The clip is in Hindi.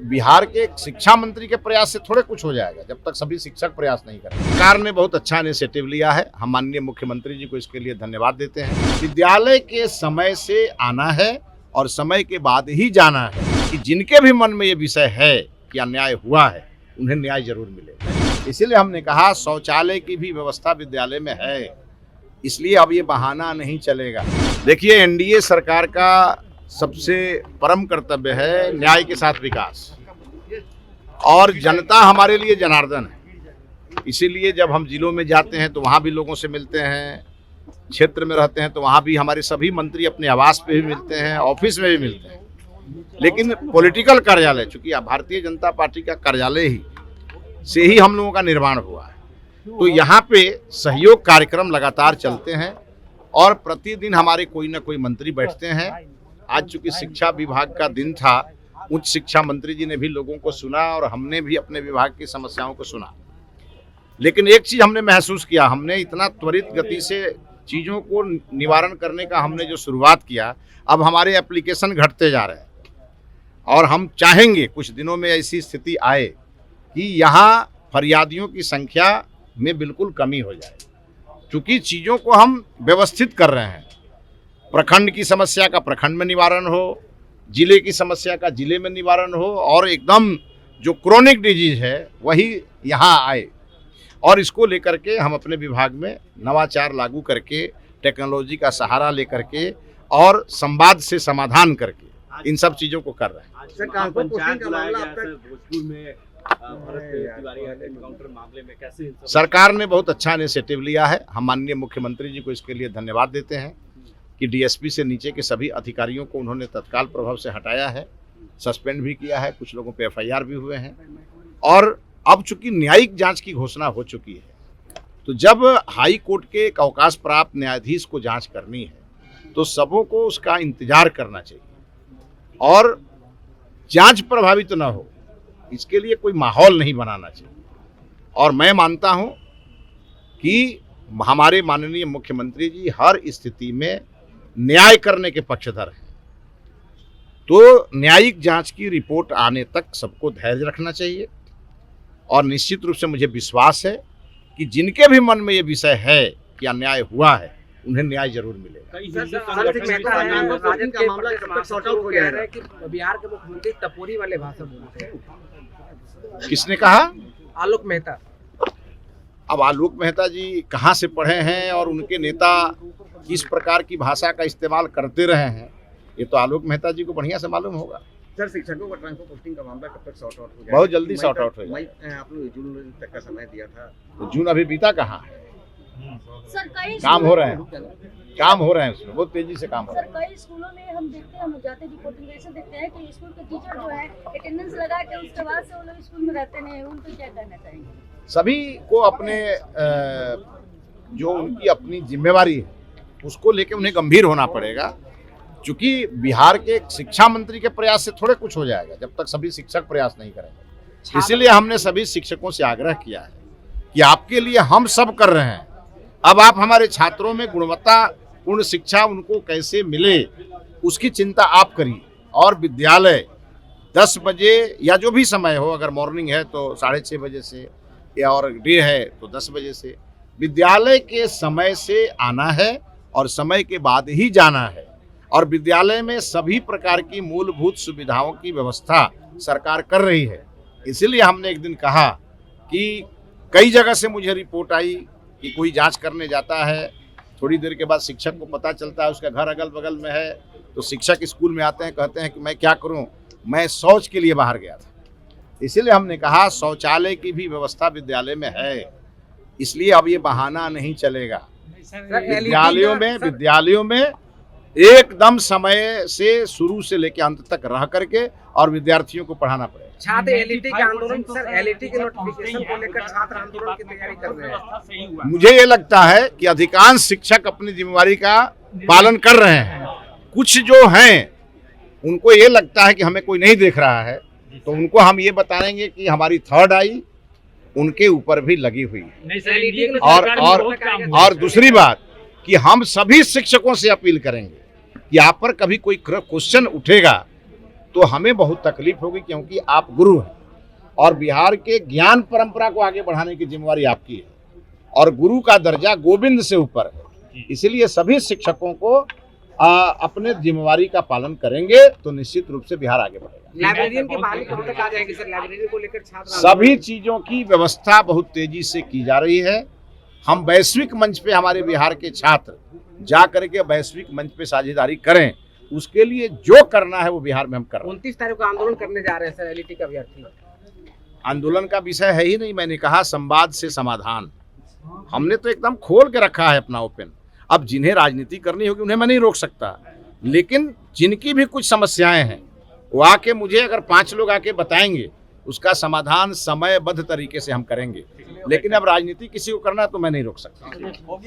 बिहार के शिक्षा मंत्री के प्रयास से थोड़े कुछ हो जाएगा जब तक सभी शिक्षक प्रयास नहीं करें। सरकार ने बहुत अच्छा इनिशिएटिव लिया है, हम माननीय मुख्यमंत्री जी को इसके लिए धन्यवाद देते हैं। विद्यालय के समय से आना है और समय के बाद ही जाना है कि जिनके भी मन में ये विषय है कि अन्याय हुआ है उन्हें न्याय जरूर मिलेगा। इसीलिए हमने कहा शौचालय की भी व्यवस्था विद्यालय में है, इसलिए अब ये बहाना नहीं चलेगा। देखिए, एनडीए सरकार का सबसे परम कर्तव्य है न्याय के साथ विकास, और जनता हमारे लिए जनार्दन है। इसीलिए जब हम जिलों में जाते हैं तो वहाँ भी लोगों से मिलते हैं, क्षेत्र में रहते हैं तो वहाँ भी हमारे सभी मंत्री अपने आवास पे भी मिलते हैं, ऑफिस में भी मिलते हैं। लेकिन पॉलिटिकल कार्यालय, चूंकि भारतीय जनता पार्टी का कार्यालय ही से ही हम लोगों का निर्माण हुआ है, तो यहाँ पे सहयोग कार्यक्रम लगातार चलते हैं और प्रतिदिन हमारे कोई ना कोई मंत्री बैठते हैं। आज चूंकि शिक्षा विभाग का दिन था, उच्च शिक्षा मंत्री जी ने भी लोगों को सुना और हमने भी अपने विभाग की समस्याओं को सुना। लेकिन एक चीज हमने महसूस किया, हमने इतना त्वरित गति से चीज़ों को निवारण करने का हमने जो शुरुआत किया, अब हमारे एप्लीकेशन घटते जा रहे हैं और हम चाहेंगे कुछ दिनों में ऐसी स्थिति आए कि यहाँ फरियादियों की संख्या में बिल्कुल कमी हो जाए। चूँकि चीज़ों को हम व्यवस्थित कर रहे हैं, प्रखंड की समस्या का प्रखंड में निवारण हो, जिले की समस्या का जिले में निवारण हो, और एकदम जो क्रोनिक डिजीज है वही यहाँ आए। और इसको लेकर के हम अपने विभाग में नवाचार लागू करके, टेक्नोलॉजी का सहारा लेकर के और संवाद से समाधान करके इन सब चीज़ों को कर रहे हैं। सरकार ने बहुत अच्छा इनिशिएटिव लिया है, हम माननीय मुख्यमंत्री जी को इसके लिए धन्यवाद देते हैं कि डीएसपी से नीचे के सभी अधिकारियों को उन्होंने तत्काल प्रभाव से हटाया है, सस्पेंड भी किया है, कुछ लोगों पे एफआईआर भी हुए हैं। और अब चूंकि न्यायिक जांच की घोषणा हो चुकी है, तो जब हाई कोर्ट के एक अवकाश प्राप्त न्यायाधीश को जांच करनी है तो सबों को उसका इंतजार करना चाहिए और जांच प्रभावित न हो, इसके लिए कोई माहौल नहीं बनाना चाहिए। और मैं मानता हूं कि हमारे माननीय मुख्यमंत्री जी हर स्थिति में न्याय करने के पक्षधर हैं, तो न्यायिक जांच की रिपोर्ट आने तक सबको धैर्य रखना चाहिए। और निश्चित रूप से मुझे विश्वास है कि जिनके भी मन में ये विषय है कि अन्याय हुआ है उन्हें न्याय जरूर मिलेगा। बिहार के मुख्यमंत्री टपोरी वाले भाषा बोलते हैं। किसने कहा? आलोक मेहता। अब आलोक मेहता जी कहाँ से पढ़े हैं और उनके नेता किस प्रकार की भाषा का इस्तेमाल करते रहे हैं, ये तो आलोक मेहता जी को बढ़िया से मालूम होगा। सर, शिक्षकों का ट्रांसफर पोस्टिंग का मामला कब तक सॉर्ट आउट हो जाएगा? बहुत जल्दी सॉर्ट आउट हो जाएगा। आप लोग जून तक का समय दिया था, तो जून अभी बीता कहाँ है? सर, कई काम हो रहे हैं उसमें बहुत तेजी से काम हो रहा है। सर, कई स्कूलों में हम देखते हैं, हम जाते हैं रिपोर्टिंग वैसे देखते हैं कि स्कूल के टीचर जो है अटेंडेंस लगा के उसके बाद से वो लोग स्कूल में रहते नहीं, उनको क्या कहना चाहेंगे? सभी को अपने जो उनकी अपनी जिम्मेवारी है उसको लेके उन्हें गंभीर होना पड़ेगा। चूंकि बिहार के शिक्षा मंत्री के प्रयास से थोड़े कुछ हो जाएगा जब तक सभी शिक्षक प्रयास नहीं करेंगे। इसीलिए हमने सभी शिक्षकों से आग्रह किया है कि आपके लिए हम सब कर रहे हैं, अब आप हमारे छात्रों में गुणवत्तापूर्ण शिक्षा उनको कैसे मिले उसकी चिंता आप करिए। और विद्यालय 10 बजे या जो भी समय हो, अगर मॉर्निंग है तो 6:30 बजे से, या और डे है तो 10 बजे से, विद्यालय के समय से आना है और समय के बाद ही जाना है। और विद्यालय में सभी प्रकार की मूलभूत सुविधाओं की व्यवस्था सरकार कर रही है। इसीलिए हमने एक दिन कहा कि कई जगह से मुझे रिपोर्ट आई कि कोई जांच करने जाता है, थोड़ी देर के बाद शिक्षक को पता चलता है उसका घर अगल बगल में है, तो शिक्षक स्कूल में आते हैं, कहते हैं कि मैं क्या करूं, मैं शौच के लिए बाहर गया था। इसीलिए हमने कहा शौचालय की भी व्यवस्था विद्यालय में है, इसलिए अब ये बहाना नहीं चलेगा। विद्यालयों में एकदम समय से शुरू से लेकर अंत तक रह करके और विद्यार्थियों को पढ़ाना पड़ेगा। छात्र एलईटी के आंदोलन, सर एलईटी के नोटिफिकेशन को लेकर छात्र आंदोलन की तैयारी कर रहे हैं। मुझे ये लगता है कि अधिकांश शिक्षक अपनी जिम्मेवारी का पालन कर रहे हैं। कुछ जो हैं उनको ये लगता है कि हमें कोई नहीं देख रहा है, तो उनको हम ये बताएंगे कि हमारी थर्ड आई उनके ऊपर भी लगी हुई है। और दूसरी बात कि हम सभी शिक्षकों से अपील करेंगे कि आप पर कभी कोई क्वेश्चन उठेगा तो हमें बहुत तकलीफ होगी, क्योंकि आप गुरु हैं और बिहार के ज्ञान परंपरा को आगे बढ़ाने की जिम्मेवारी आपकी है और गुरु का दर्जा गोविंद से ऊपर है। इसलिए सभी शिक्षकों को अपने जिम्मेवारी का पालन करेंगे तो निश्चित रूप से बिहार आगे बढ़ेगा। लाइब्रेरियन की बहाली कब तक आ जाएगी सर? लाइब्रेरी को लेकर छात्र सभी चीजों की व्यवस्था बहुत तेजी से की जा रही है। हम वैश्विक मंच पे हमारे बिहार के छात्र जा करके वैश्विक मंच पे साझेदारी करें, उसके लिए जो करना है वो बिहार में हम कर रहे हैं। 29 तारीख को आंदोलन करने जा रहे हैं सर एलईटी का अभ्यर्थी। आंदोलन का विषय है ही नहीं, मैंने कहा संवाद से समाधान। हमने तो एकदम खोल के रखा है अपना ओपन। अब जिन्हें राजनीति करनी होगी उन्हें मैं नहीं रोक सकता, लेकिन जिनकी भी कुछ समस्याएं हैं वो आके मुझे अगर 5 लोग आके बताएंगे उसका समाधान समयबद्ध तरीके से हम करेंगे। लेकिन अब राजनीति किसी को करना है तो मैं नहीं रोक सकता।